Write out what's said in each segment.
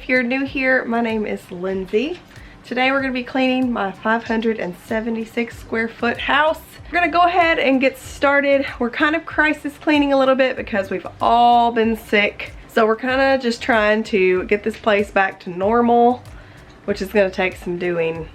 If you're new here, my name is Lindsay. Today we're going to be cleaning my 576 square foot house. We're going to go ahead and get started. We're kind of crisis cleaning a little bit because we've all been sick. So we're kind of just trying to get this place back to normal, which is going to take some doing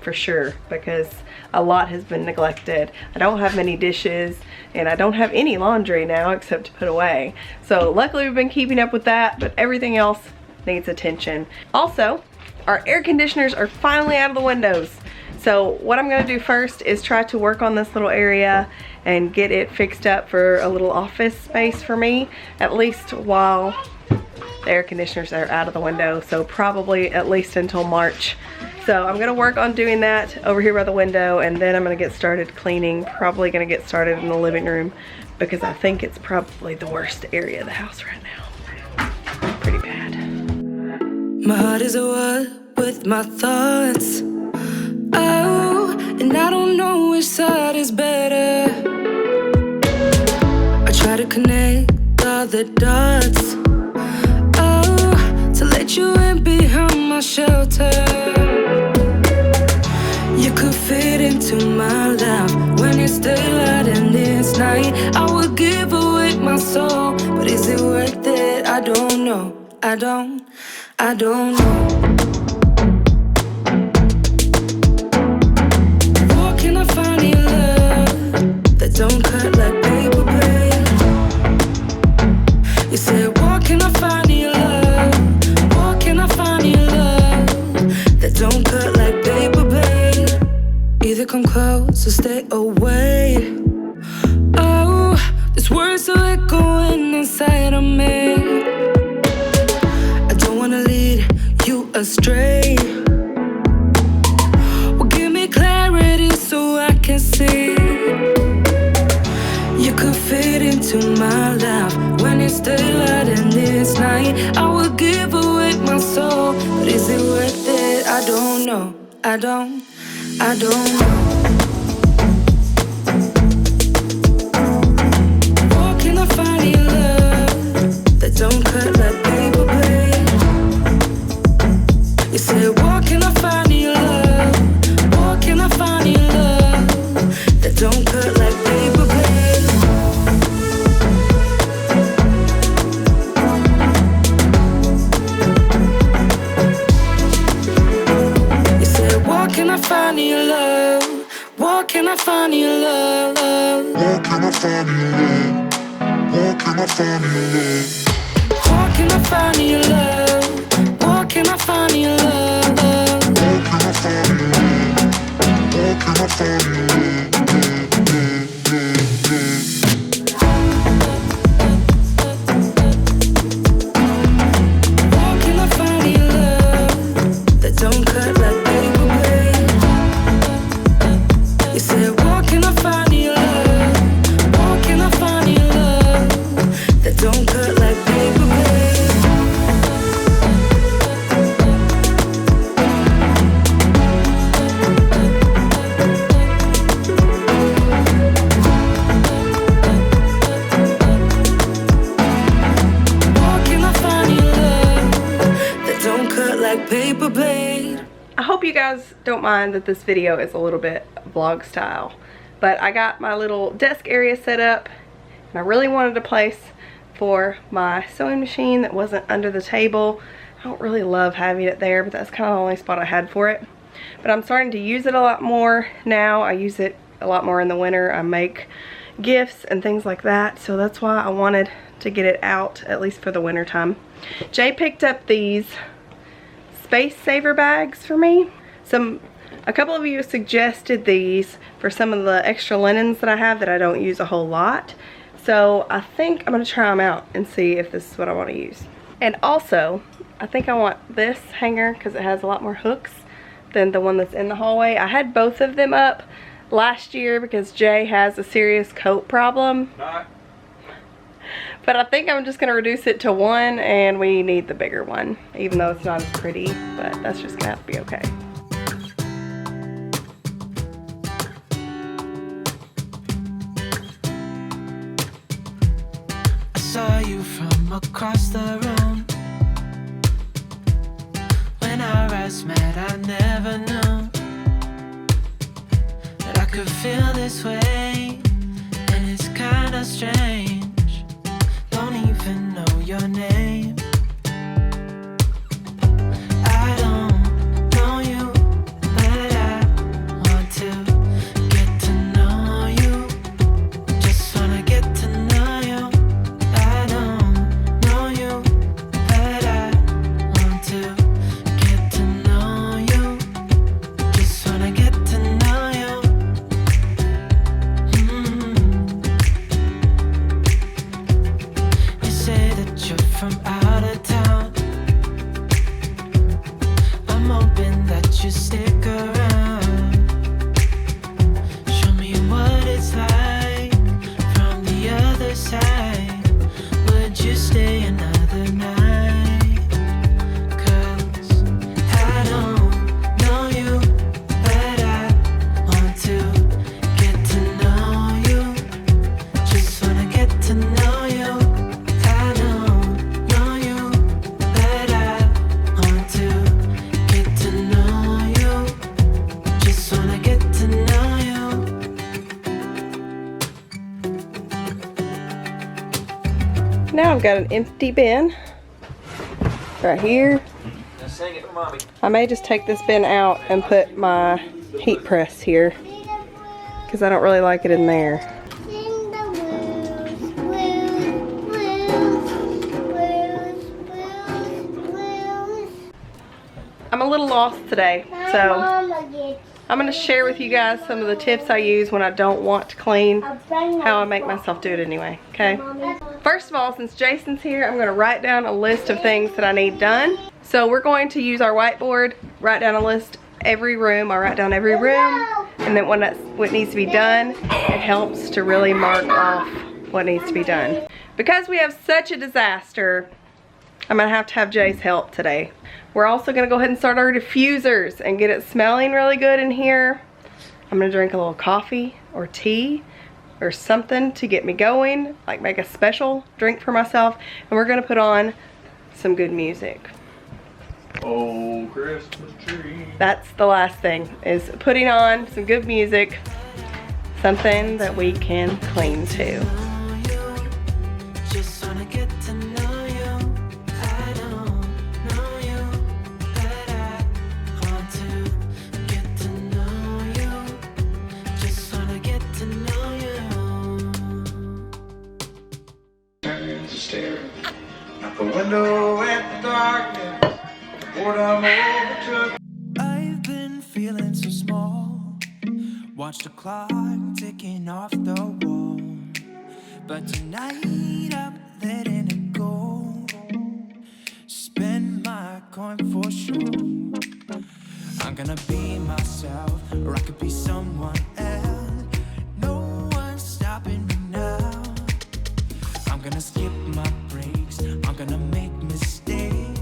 for sure because a lot has been neglected. I don't have many dishes and I don't have any laundry now except to put away. So luckily we've been keeping up with that, but everything else needs attention. Also, our air conditioners are finally out of the windows. So what I'm gonna do first is try to work on this little area and get it fixed up for a little office space for me, at least while the air conditioners are out of the window. So probably at least until March. So I'm gonna work on doing that over here by the window, and then I'm gonna get started cleaning. Probably gonna get started in the living room because I think it's probably the worst area of the house right now. Pretty bad. My heart is at war with my thoughts. Oh, and I don't know which side is better. I try to connect all the dots. Oh, to let you in behind my shelter. You could fit into my life when it's daylight and it's night. I would give away my soul, but is it worth it? I don't know. I don't know. Where can I find your love that don't cut like paper blade? You said, where can I find your love? Where can I find your love that don't cut like paper blade? Either come close or stay away. Oh, these words are echoing inside of me. Astray. Well, give me clarity so I can see. You could fit into my life when it's daylight and it's night. I would give away my soul, but is it worth it? I don't know. I don't know. Where can I find your love that don't cut like paper blade? You said, where can I find your love? Where can I find your love that don't cut like paper blade? You said, where can I find your love? Where can I find your love? Where can I find your love? Where can I find your love? Where can I find your love? Where can I find your love? Where can I find your love? Where can I find your love? Where can I find your love that don't cut like paper blade? You said, where can I find your love? Where can I find your love that don't cut like paper blade? Paper blade. I hope you guys don't mind that this video is a little bit vlog style, but I got my little desk area set up and I really wanted a place for my sewing machine that wasn't under the table. I don't really love having it there, but that's kind of the only spot I had for it. But I'm starting to use it a lot more now. I use it a lot more in the winter. I make gifts and things like that, so that's why I wanted to get it out, at least for the winter time. Jay picked up these space saver bags for me. A couple of you suggested these for some of the extra linens that I have that I don't use a whole lot. So I think I'm gonna try them out and see if this is what I want to use. And also, I think I want this hanger because it has a lot more hooks than the one that's in the hallway. I had both of them up last year because Jay has a serious coat problem. But I think I'm just going to reduce it to one, and we need the bigger one, even though it's not as pretty, but that's just going to have to be okay. I saw you from across the room. could feel this way, and it's kinda strange. Don't even know your name. I don't know you, but I want to get to know you. Just wanna get to know you. I don't know you, but I want to get to know you. Just wanna get to know you. You say that you're from out of town. I'm hoping that you stick around. Show me what it's like from the other side. Would you stay another night? 'Cause I don't know you, but I want to get to know you. Just wanna get to know you. I don't know you, but I want to get to know you. Just wanna get to know you. Now I've got an empty bin right here. Now sing it for mommy. I may just take this bin out and put my heat press here because I don't really like it in there. Sing the blues, blues, blues, blues, blues. I'm a little lost today, so Mama gets I'm going to share with you guys some of the tips I use when I don't want to clean, a friend how I make myself do it anyway, okay? First of all, since Jason's here, I'm going to write down a list of things that I need done. So we're going to use our whiteboard, write down a list every room. I write down every room, and then when what needs to be done, it helps to really mark off what needs to be done. Because we have such a disaster, I'm going to have Jay's help today. We're also going to go ahead and start our diffusers and get it smelling really good in here. I'm going to drink a little coffee or tea or something to get me going, like make a special drink for myself, and we're going to put on some good music. Oh, Christmas tree. That's the last thing, is putting on some good music, something that we can clean to. Just wanna get to know you. I don't know you, but I want to get to know you. Just wanna get to know you. Turns to stare out the window at the darkness. Boredom overtook. I've been feeling so small. Watch the clock ticking off the wall. But tonight I'm letting it go. Spend my coin for sure. I'm gonna be myself, or I could be someone else. No one's stopping me now. I'm gonna skip my breaks. I'm gonna make mistakes.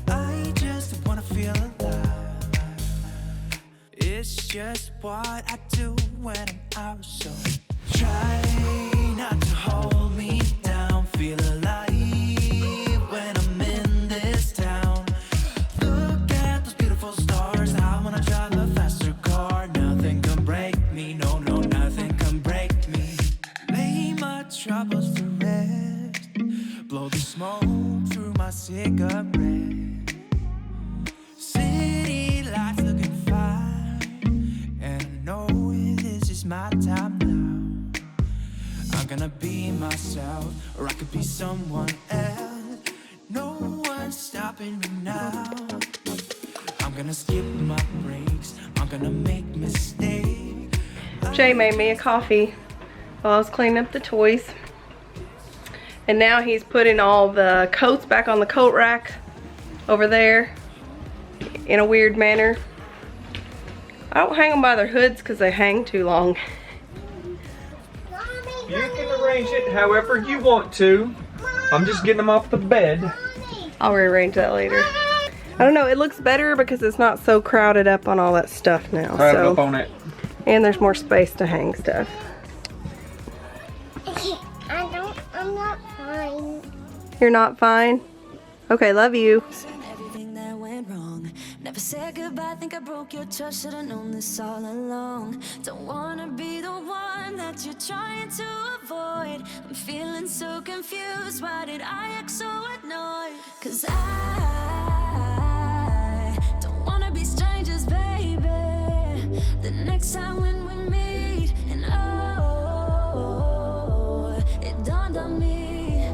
I just wanna feel alive. It's just what I do when I'm out. So try not to hold me down. Feel alive when I'm in this town. Look at those beautiful stars. I wanna drive a faster car. Nothing can break me. No, no, nothing can break me. Lay my troubles to rest. Blow the smoke through my cigarette. City lights looking fine, and I know this is my time now. I'm gonna be myself, or I could be someone else. No one's stopping me now. I'm gonna skip my breaks. I'm gonna make mistakes. Jay made me a coffee while I was cleaning up the toys. And now he's putting all the coats back on the coat rack over there in a weird manner. I don't hang them by their hoods because they hang too long. You can arrange it however you want to. I'm just getting them off the bed. I'll rearrange that later. I don't know, it looks better because it's not so crowded up on all that stuff now. Crowded up on it. And there's more space to hang stuff. I'm not fine. You're not fine? Okay, love you. Everything that went wrong. Never said goodbye, think I broke your trust. Should've known this all along. Don't wanna you're trying to avoid. I'm feeling so confused. Why did I act so annoyed? 'Cause I don't wanna be strangers, baby. The next time when we meet, and oh, it dawned on me.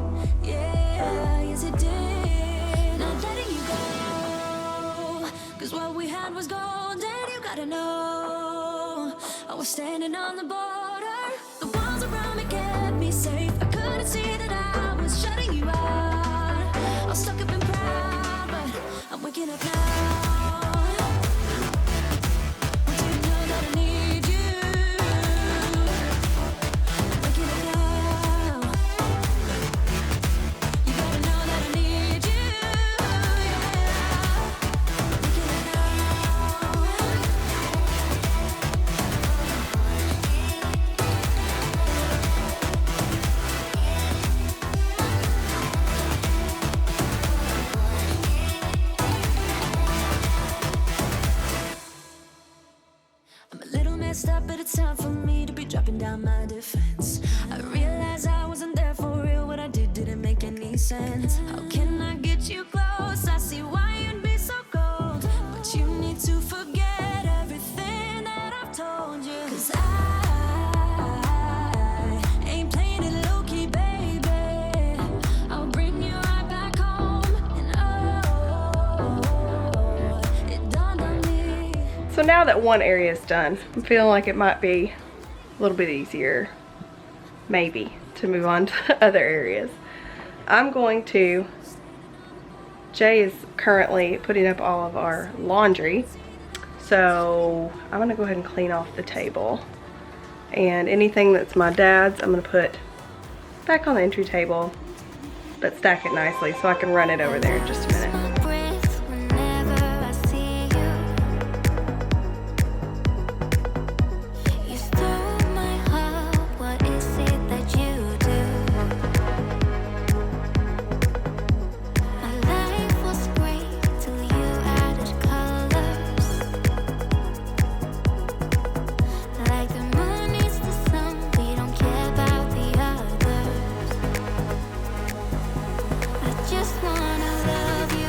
Yeah, yes it did. Not letting you go, 'cause what we had was golden. You gotta know, I was standing on the border. The walls around me kept me safe. I couldn't see that I was shutting you out. I was stuck up and proud, but I'm waking up now. Want you to know that I need you. I'm waking up now. You gotta know that I need you. Yeah. Waking up now. I'm a little messed up, but it's time for me to be dropping down my defense. I realize I wasn't there for real. What I did didn't make any sense. How can I get you close? I see why you'd be so cold, but you need to forget everything that I've told you. 'Cause I ain't playing it low-key, baby. I'll bring you right back home, and oh, it dawned on me. So now that one area is done, I'm feeling like it might be a little bit easier, maybe, to move on to other areas. I'm going to, Jay is currently putting up all of our laundry, so I'm gonna go ahead and clean off the table. And anything that's my dad's, I'm gonna put back on the entry table, but stack it nicely so I can run it over there in just a minute. My breath whenever I see you. You stole my heart. What is it that you do? My life was great till you added colors. Like the moon is the sun, we don't care about the others. I just wanna love you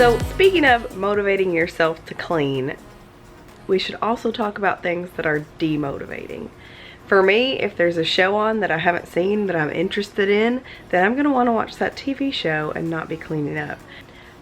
So speaking of motivating yourself to clean, we should also talk about things that are demotivating. For me, if there's a show on that I haven't seen that I'm interested in, then I'm gonna wanna watch that TV show and not be cleaning up.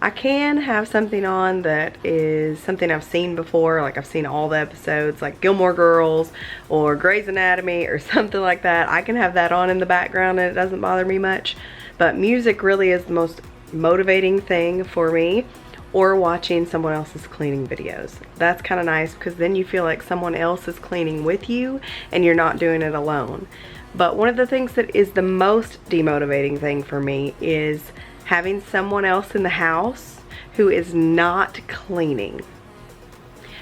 I can have something on that is something I've seen before, like I've seen all the episodes, like Gilmore Girls or Grey's Anatomy or something like that. I can have that on in the background and it doesn't bother me much. But music really is the most motivating thing for me, or watching someone else's cleaning videos. That's kind of nice because then you feel like someone else is cleaning with you and you're not doing it alone. But one of the things that is the most demotivating thing for me is having someone else in the house who is not cleaning.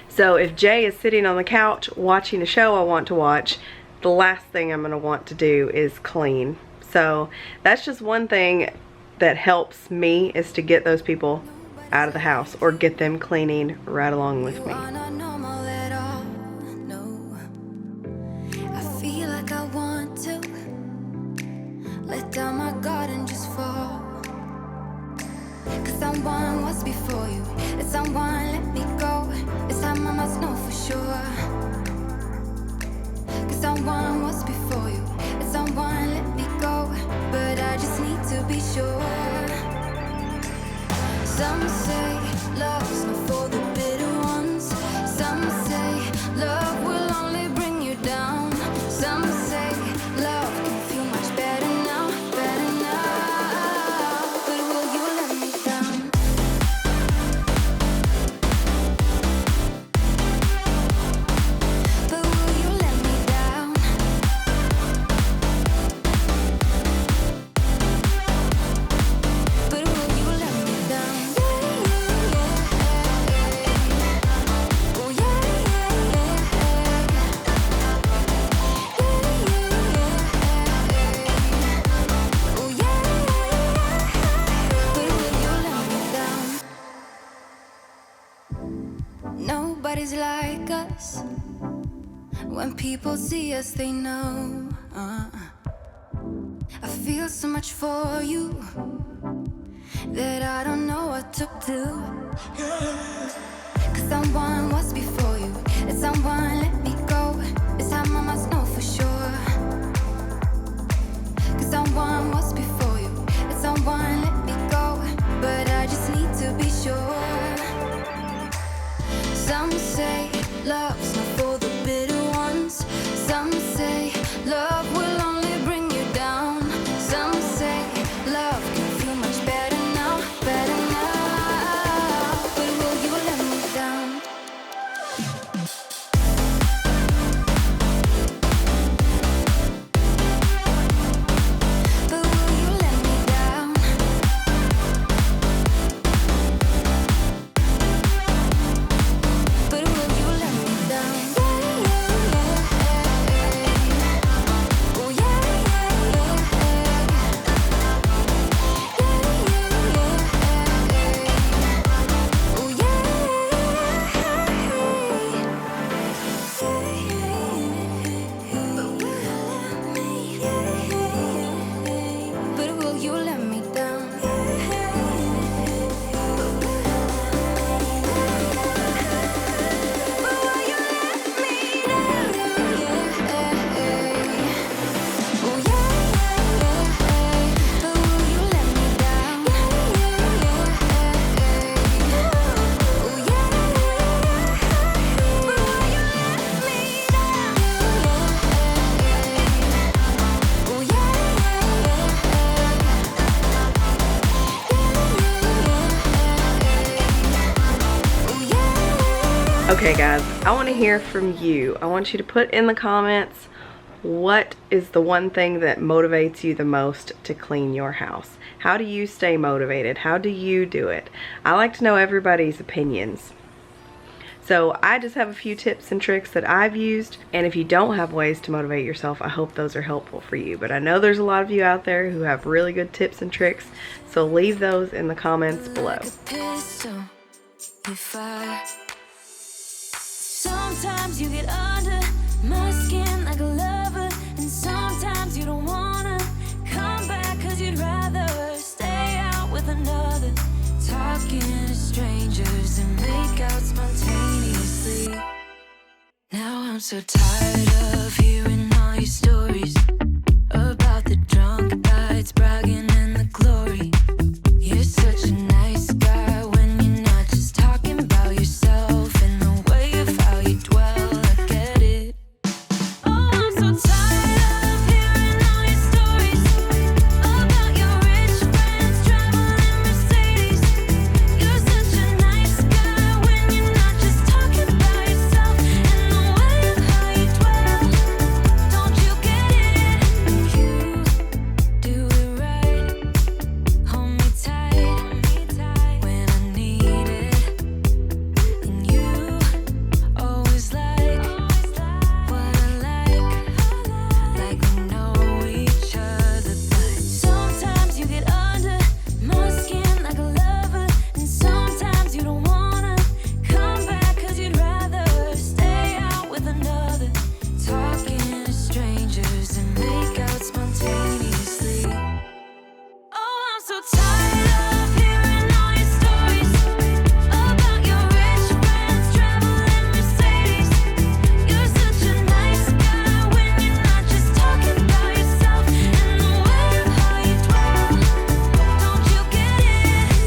So if Jay is sitting on the couch watching a show I want to watch, the last thing I'm gonna want to do is clean. So that's just one thing that helps me, is to get those people out of the house or get them cleaning right along with me. Not normal at all, no. I feel like I want to let down my guard and just fall. Cause someone was before you, and someone let me go. This time I must know for sure. Cause someone was before you, and someone let me go. But I just need to be sure. Some say love's not for the bitter ones. Some say love will only bring you down. Some say love can feel much better now, better now. But will you let me down? But will you let me down? But will you let me down? Nobody's like us. When people see us, they know. I feel so much for you that I don't know what to do. Cause someone was before you, and someone let me go. This time I must know for sure. Cause someone was before you, and someone let me go. But I just need to be sure. Some say love's not for the bitter ones. Some say love will only bring you down. Some say love can feel much better now, better now. But will you let me down? But will you let me down? But will you let me down? Oh yeah, oh yeah. But will you let me down? Okay guys, I want to hear from you. I want you to put in the comments, what is the one thing that motivates you the most to clean your house? How do you stay motivated? How do you do it? I like to know everybody's opinions. So I just have a few tips and tricks that I've used, and if you don't have ways to motivate yourself, I hope those are helpful for you. But I know there's a lot of you out there who have really good tips and tricks, so leave those in the comments below. Sometimes you get under my skin like a lover, and sometimes you don't wanna come back 'cause you'd rather stay out with another, talking strangers and make out spontaneously. Now I'm so tired of hearing all your stories about the drunk nights, bragging and the glory. You're such a nice guy when you're not just talking about yourself and the way of how you dwell. I get it. Oh, I'm so tired of hearing all your stories about your rich friends traveling Mercedes. You're such a nice guy when you're not just talking about yourself and the way of how you dwell. Don't you get it? You do it right. Hold me tight when I need it. And you always like what I like we know each other. But sometimes you get under my skin like a lover, and sometimes you don't wanna come back 'cause you'd rather stay out with another, talking to strangers and make out spontaneously. Oh, I'm so tired of hearing all your stories about your rich friends traveling Mercedes. You're such a nice guy when you're not just talking about yourself and the way of how you dwell. Don't you get it?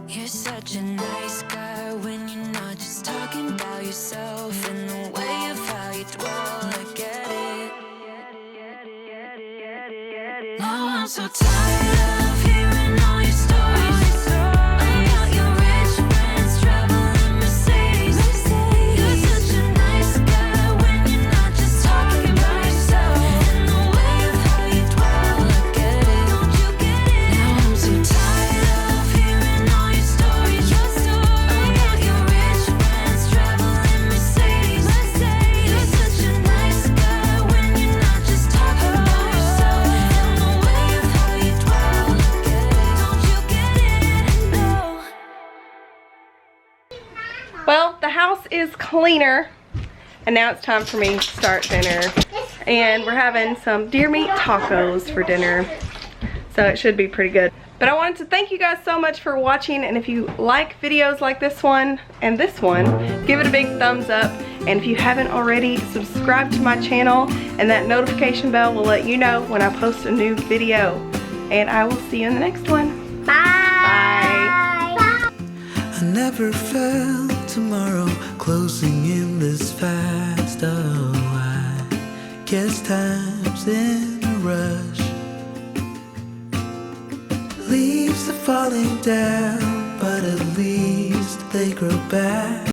You're such a nice guy when you're not just talking about yourself and the way of how you dwell. I get it. Now I'm so tired of hearing all your stories about your rich friends traveling Mercedes. You're such a nice guy when you're not just talking about yourself and the way of how you dwell. I get it. Don't you get it? Now I'm so tired of hearing all your stories about your rich friends traveling Mercedes. You're such a nice guy when you're not just talking about yourself and the way of how you dwell. I get it. Don't you get it? No. Well, the house is cleaner, and now it's time for me to start dinner. And we're having some deer meat tacos for dinner, so it should be pretty good. But I wanted to thank you guys so much for watching, and if you like videos like this one and this one, give it a big thumbs up. And if you haven't already, subscribe to my channel, and that notification bell will let you know when I post a new video. And I will see you in the next one. Bye. I never felt tomorrow closing in this fast. Oh, I guess time's in a rush. Leaves are falling down, but at least they grow back.